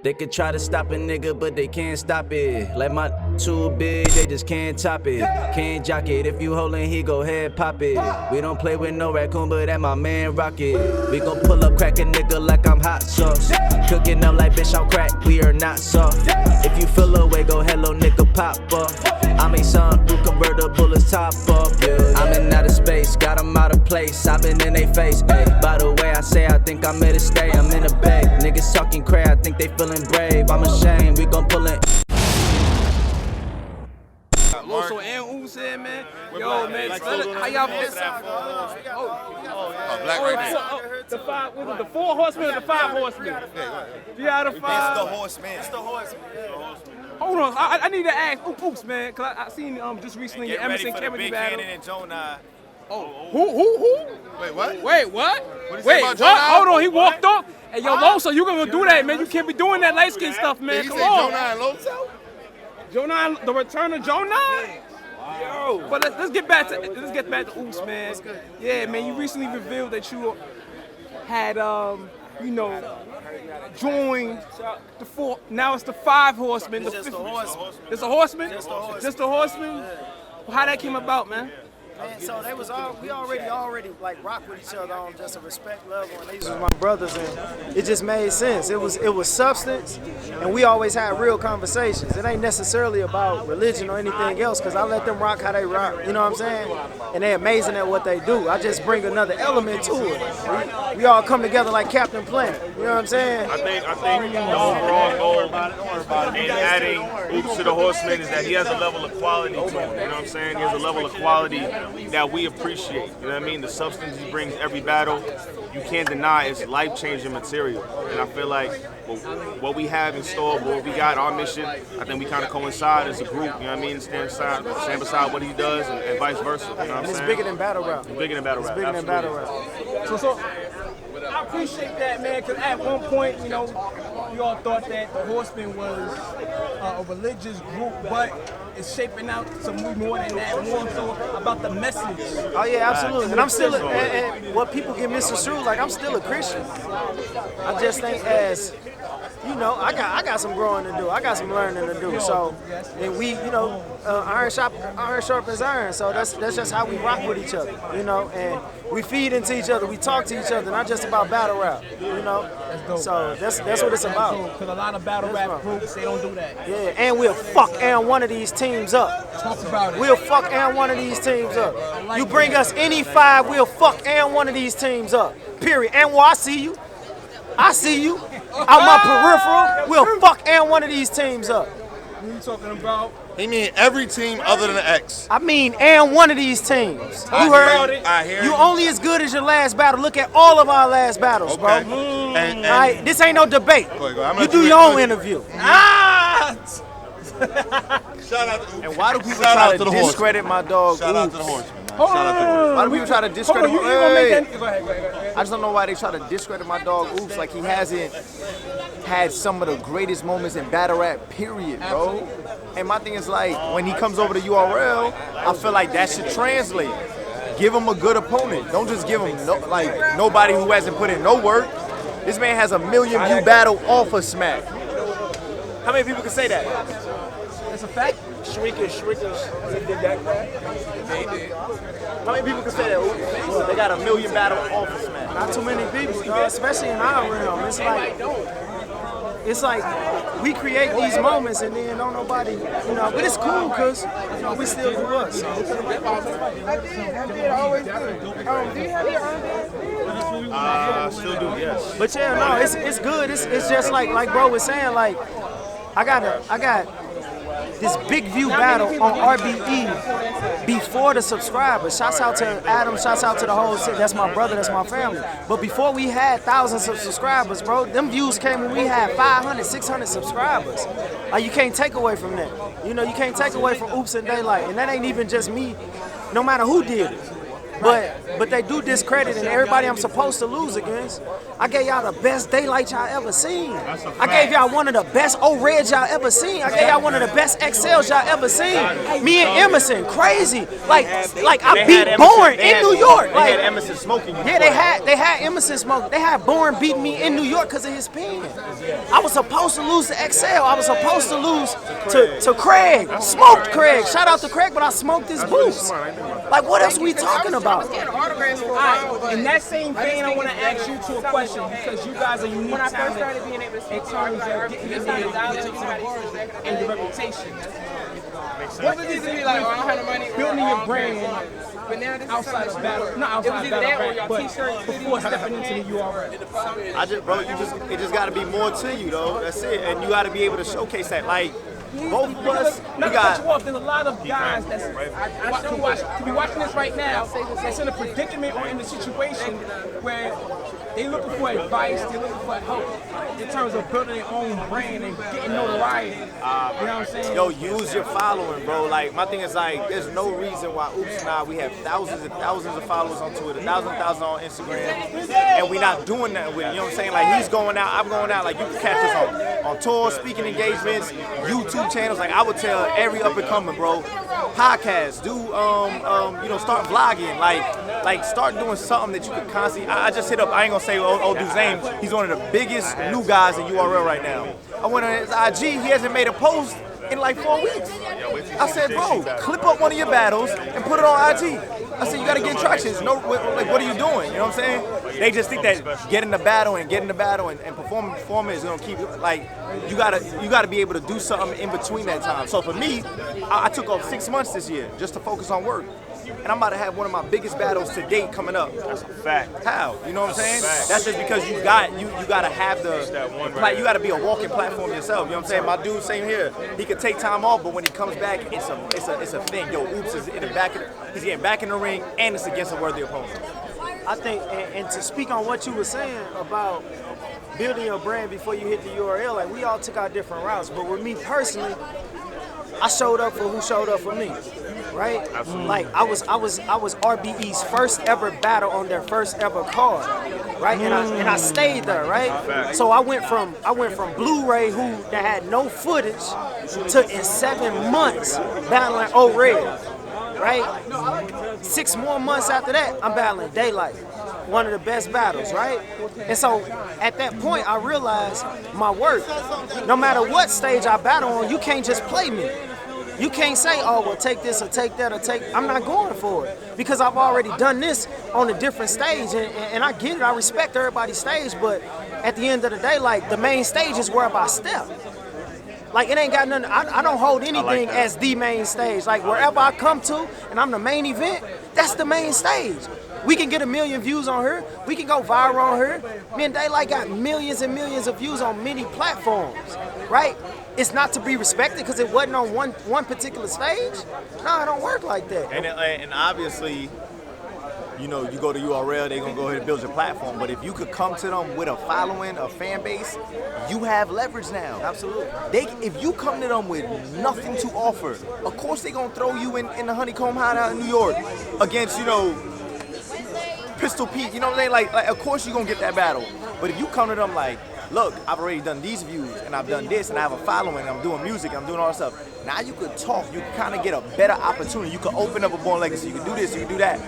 They could try to stop a nigga, but they can't stop it. Like my too big, they just can't top it. Can't jock it. If you holdin', he go ahead, pop it. We don't play with no raccoon, but that my man Rocket. We gon' pull up, crack a nigga like I'm hot sauce. Cooking up like bitch, I'm crack, we are not soft. If you feel away, go hello, nigga, pop up. I'm a sunroof convertible is top up, yeah. I'm in outer space, got 'em out of place. I've been in they face, ayy. By the way, I say I think I'm here to stay. I'm in a bag, niggas talking cray, I think they feeling brave. I'm ashamed, we gon' pull it. Loso and Ooops here, man. Yo, man, how y'all feel? Black right there. The Four Horsemen or the Five Horsemen? Yeah, the Five. It's the Horsemen. It's the Horsemen. Hold on, I need to ask Ooops, man, cause I seen just recently your Emerson Kennedy battle. And Gjonaj. Oh, who? Wait, what? Wait, what? What Wait, what? Hold on, he walked off. Hey, yo, Loso, you gonna do that, man? You can't be doing that light skin stuff, man. Come on. Gjonaj and Loso? Gjonaj, the return of Gjonaj? Yo. But let's get back to Ooops, man. Yeah, man, you recently revealed that you had joined the four. Now it's the Five Horsemen. It's just the Horsemen. It's the Horsemen? Just the Horsemen. Yeah. How that came about, man? Man, so they was we already like rock with each other on just a respect level, and these was my brothers, and it just made sense. It was substance, and we always had real conversations. It ain't necessarily about religion or anything else, because I let them rock how they rock. You know what I'm saying? And they're amazing at what they do. I just bring another element to it. We all come together like Captain Planet. You know what I'm saying? I think the overall goal in adding Ooops to the Horsemen is that he has a level of quality to him. You know what I'm saying? He has a level of quality that we appreciate. You know what I mean? The substance he brings every battle, you can't deny it's life-changing material. And I feel like what we have in store, what we got, our mission, I think we kind of coincide as a group, you know what I mean? Stand beside what he does and vice versa. You know what I'm saying? It's bigger than battle rap. It's bigger than battle rap. It's bigger than battle rap. So I appreciate that, man, because at one point, you know, we all thought that the Horsemen was a religious group, but it's shaping out to move more than that, more so about the message. Oh yeah, absolutely. And I'm still, and what people get misconstrued, like I'm still a Christian. I just think as, you know, I got some growing to do. I got some learning to do. So, and we, you know, iron sharpens iron. So that's just how we rock with each other, you know. And we feed into each other. We talk to each other, not just about battle rap, you know. So that's what it's about. Because a lot of battle rap groups, they don't do that. Yeah, and we'll fuck and one of these teams up. Talk about it. We'll fuck and one of these teams up. You bring us any five, we'll fuck and one of these teams up. Period. And I see you. I see you. Out my peripheral, we'll fuck and one of these teams up. What are you talking about? He mean every team other than the X. I mean, and one of these teams. You heard? I hear you only as good as your last battle. Look at all of our last battles, bro. And All right, this ain't no debate. go. You do your own interview. Ah! Shout out to And why do people try to discredit my dog? Shout out to the Horsemen. Why do people try to discredit Hold on, my you gonna make that? Go ahead. I just don't know why they try to discredit my dog Ooops like he hasn't had some of the greatest moments in battle rap, period, bro. And my thing is like, when he comes over to URL, I feel like that should translate. Give him a good opponent. Don't just give him nobody who hasn't put in no work. This man has a 1 million view battle off of Smack. How many people can say that? That's a fact. Shrinkers, he did that. How many people can say that? Oops, they got a 1 million battle off of Smack. Not too many people, dog, especially in our realm. It's like we create these moments and then don't nobody, you know, but it's cool because, you know, we still do us. Do you have your own dance? Still do, yes. But yeah, no, it's good. It's just like bro was saying, like I got this big view battle on RBE before the subscribers. Shouts out to Adam, shouts out to the whole city. That's my brother, that's my family. But before we had thousands of subscribers, bro, them views came when we had 500, 600 subscribers. Like, you can't take away from that. You know, you can't take away from Ooops and Daylight. And that ain't even just me, no matter who did it. But they do discredit and everybody I'm supposed to lose against. I gave y'all the best daylight y'all ever seen. I gave y'all one of the best O-Reds y'all ever seen. I gave y'all one of the best XLs y'all ever seen. Me and Emerson, crazy. Like I beat Bourne in New York. They Like, had Emerson smoking you. yeah, they had Emerson smoking. They had Bourne beat me in New York because of his pen. I was supposed to lose to XL. I was supposed to lose to Craig. Smoked Craig. Shout out to Craig, but I smoked his boots. Like, what else we talking about? Alright, in that same vein, I want to ask you two a question because you guys are unique talent in terms of getting your name and your reputation. What would it be like building your brand outside of battle? Not outside of battle rap, but before stepping into the URL. I just, bro, it just got to be more to you, though. That's it, and you got to be able to showcase that. Like, both of us, we Not to got. cut you off, there's a lot of guys that's to be watching this right now that's in a predicament or in a situation where they looking for advice, they looking for help in terms of building their own brand and getting notoriety. You know what I'm saying? Yo, use your following, bro. Like, my thing is, like, there's no reason why Oops Th3 we have thousands and thousands of followers on Twitter, thousands on Instagram, and we not doing that with it. You know what I'm saying? Like, he's going out, I'm going out. Like, you can catch us on tours, speaking engagements, YouTube channels. Like, I would tell every up and coming, bro, podcasts, do start vlogging, like start doing something that you can constantly. I just hit up. I ain't gonna say old dude's name. He's one of the biggest new guys in URL right now. I went on his IG. He hasn't made a post in like 4 weeks. I said, bro, clip up one of your battles and put it on IG. I said, you gotta get traction. No, like, what are you doing? You know what I'm saying? They just think that getting the battle and performing is gonna keep, like, you gotta be able to do something in between that time. So for me, I took off 6 months this year just to focus on work. And I'm about to have one of my biggest battles to date coming up. That's a fact. How? You know what I'm saying? That's just because you gotta have you gotta be a walking platform yourself. You know what I'm saying? My dude, same here. He could take time off, but when he comes back, it's a thing. Yo, Oops is in the back. He's getting back in the ring, and it's against a worthy opponent. I think, and to speak on what you were saying about building your brand before you hit the URL, like, we all took our different routes. But with me personally, I showed up for who showed up for me, right? Absolutely. Like, I was RBE's first ever battle on their first ever card, right? And I stayed there, right? So I went from Blu-ray, that had no footage, to in 7 months battling O-Red, right? 6 more months after that, I'm battling Daylight. One of the best battles, right? And so at that point, I realized my worth. No matter what stage I battle on, you can't just play me. You can't say, oh, well, take this or take that or take. I'm not going for it because I've already done this on a different stage, and I get it. I respect everybody's stage, but at the end of the day, like, the main stage is where I step. Like, it ain't got nothing. I don't hold anything as the main stage. Like, wherever I come to and I'm the main event, that's the main stage. We can get 1 million views on her. We can go viral on her. Me and Daylight got millions and millions of views on many platforms, right? It's not to be respected because it wasn't on one particular stage. No, it don't work like that. And obviously, you know, you go to URL, they're gonna go ahead and build your platform. But if you could come to them with a following, a fan base, you have leverage now. Absolutely. If you come to them with nothing to offer, of course they're gonna throw you in the Honeycomb Hideout in New York against, you know, Pistol Pete. You know what I'm saying? Like, of course you're gonna get that battle. But if you come to them like, look, I've already done these views, and I've done this, and I have a following, and I'm doing music, and I'm doing all that stuff. Now you could talk, you can kind of get a better opportunity. You could open up a Born Legacy, you can do this, you can do that.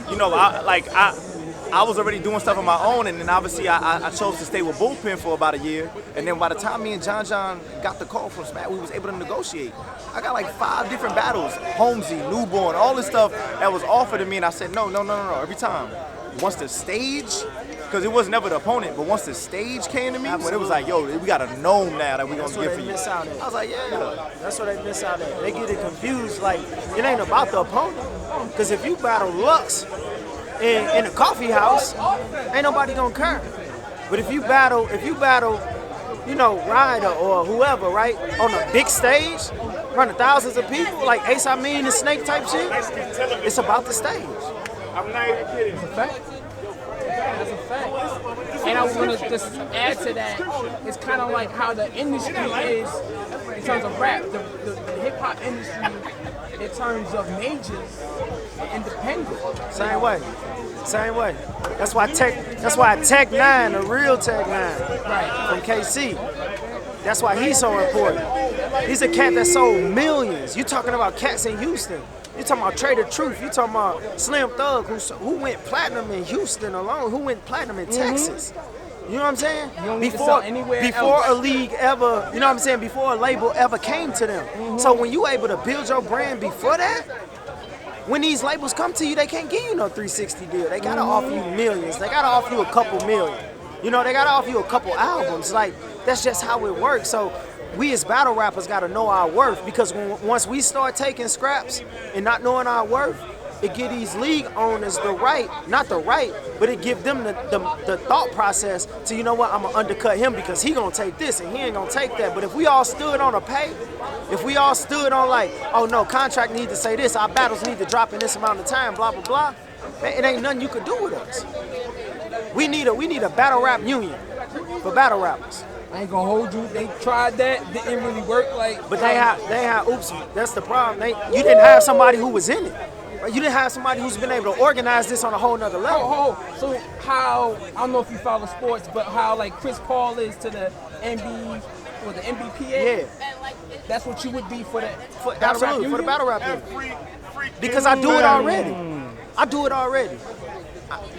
You know, I was already doing stuff on my own, and then obviously I chose to stay with Bullpen for about a year. And then by the time me and John got the call from Smack, we was able to negotiate. I got like 5 different battles, Holmesy, Newborn, all this stuff that was offered to me, and I said, no, every time. Once the stage, because it was never the opponent, but once the stage came to me, when it was like, yo, we got a gnome now that we're going to get for you. Miss out at. I was like, yeah. That's what they miss out at. They get it confused. Like, it ain't about the opponent. Because if you battle Lux in a coffee house, ain't nobody gonna care. But if you battle, you know, Ryder or whoever, right, on a big stage, in front of thousands of people, like Ace I Mean and Snake type shit, it's about the stage. I'm not even kidding. It's a fact. That's a fact. And I was gonna just add to that, it's kind of like how the industry is in terms of rap. The hip hop industry in terms of majors and independent. Same way. That's why Tech 9, the real Tech 9 from KC, that's why he's so important. He's a cat that sold millions. You talking about cats in Houston. You talking about Trader Truth. You talking about Slim Thug, who went platinum in Houston alone, who went platinum in Texas. You know what I'm saying? You don't need to sell anywhere else. A league ever, you know what I'm saying, before a label ever came to them. So when you able to build your brand before that, when these labels come to you, they can't give you no 360 deal. They gotta offer you millions. They gotta offer you a couple million. You know, they gotta offer you a couple albums. Like, that's just how it works. So we as battle rappers gotta know our worth, because once we start taking scraps and not knowing our worth, it give these league owners but it give them the thought process to, you know what, I'm gonna undercut him because he gonna take this and he ain't gonna take that. But if we all stood on a pay, if we all stood on like, oh no, contract need to say this, our battles need to drop in this amount of time, blah, blah, blah, man, it ain't nothing you could do with us. We need a battle rap union for battle rappers. I ain't gonna hold you. They tried that, didn't really work. But they had oops. That's the problem. You didn't have somebody who was in it. Right? You didn't have somebody who's been able to organize this on a whole nother level. So how, I don't know if you follow sports, but how like Chris Paul is to the NBPA? Yeah. That's what you would be for the battle rap union. Because I do it already.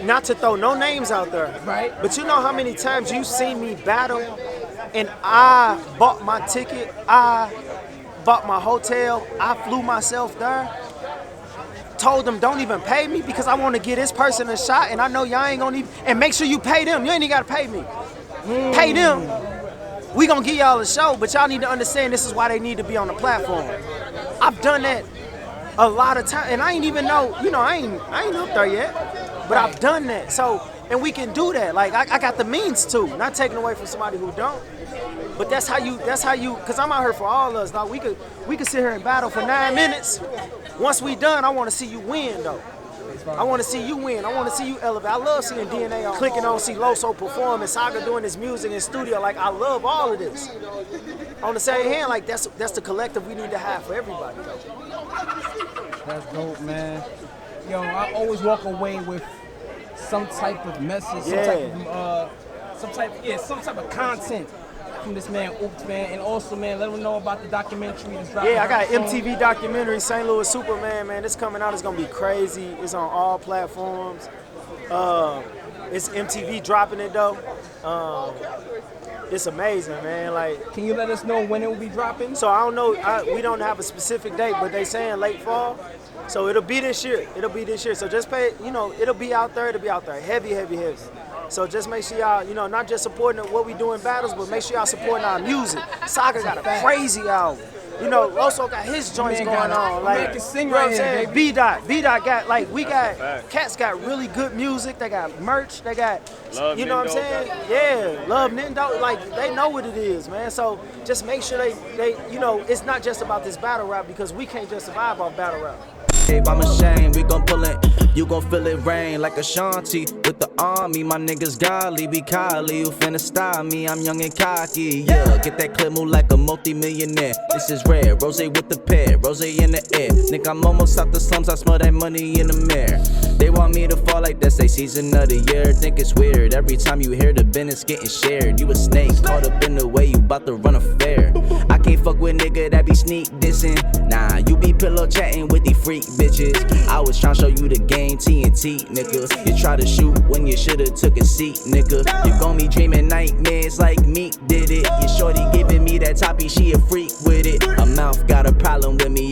Not to throw no names out there, right? But you know how many times you seen me battle and I bought my ticket, I bought my hotel, I flew myself there, told them don't even pay me because I want to give this person a shot and I know y'all ain't gonna even, and make sure you pay them. You ain't even gotta pay me. Pay them. We gonna give y'all a show, but y'all need to understand this is why they need to be on the platform. I've done that a lot of times, and I ain't even know, you know, I ain't up there yet. But I've done that, so, and we can do that. Like, I got the means to, not taking away from somebody who don't. But that's how you, because I'm out here for all of us. Now, we could sit here and battle for 9 minutes. Once we done, I want to see you win, though. I want to see you win. I want to see you elevate. I love seeing DNA clicking on, see Loso perform, and Saga doing his music in studio. Like, I love all of this. On the same hand, like, that's the collective we need to have for everybody, though. That's dope, man. Yo, I always walk away with some type of message, some type of content from this man, Ooops, man. And also, man, let them know about the documentary that's dropping. Yeah, I got an MTV documentary, St. Louis Superman, man. It's coming out. It's gonna be crazy. It's on all platforms. It's MTV dropping it though. It's amazing, man. Like, can you let us know when it will be dropping? So I don't know. We don't have a specific date, but they saying late fall. So it'll be this year. So just pay, you know, it'll be out there. Heavy. So just make sure y'all, you know, not just supporting what we do in battles, but make sure y'all supporting our music. Saga got a crazy album. You know, Loso got his joints going on. Like, can sing you know right what I'm saying? B-Dot got, like, cats got really good music. They got merch. They got, you know what I'm saying? Yeah, Love Nindo. Like, they know what it is, man. So just make sure they, you know, it's not just about this battle rap, because we can't just survive off battle rap. I'm ashamed, we gon' pull it, you gon' feel it rain like Ashanti with the army. My niggas godly, be Kylie, you finna style me, I'm young and cocky. Yeah, get that clip move like a multi-millionaire. This is rare, rose with the pear, rose in the air. Nigga, I'm almost out the slums, I smell that money in the mirror. They want me to fall like that's they season of the year. Think it's weird, every time you hear the business getting shared. You a snake, caught up in the way, you bout to run a fair. I can't fuck with nigga that be sneak dissing. Nah, you be pillow chatting with these freak bitches. I was tryna show you the game, TNT, nigga. You try to shoot when you should've took a seat, nigga. You gon' be dreaming nightmares like Meek did it. Your shorty giving me that toppy, she a freak with it. Her mouth got a problem with me.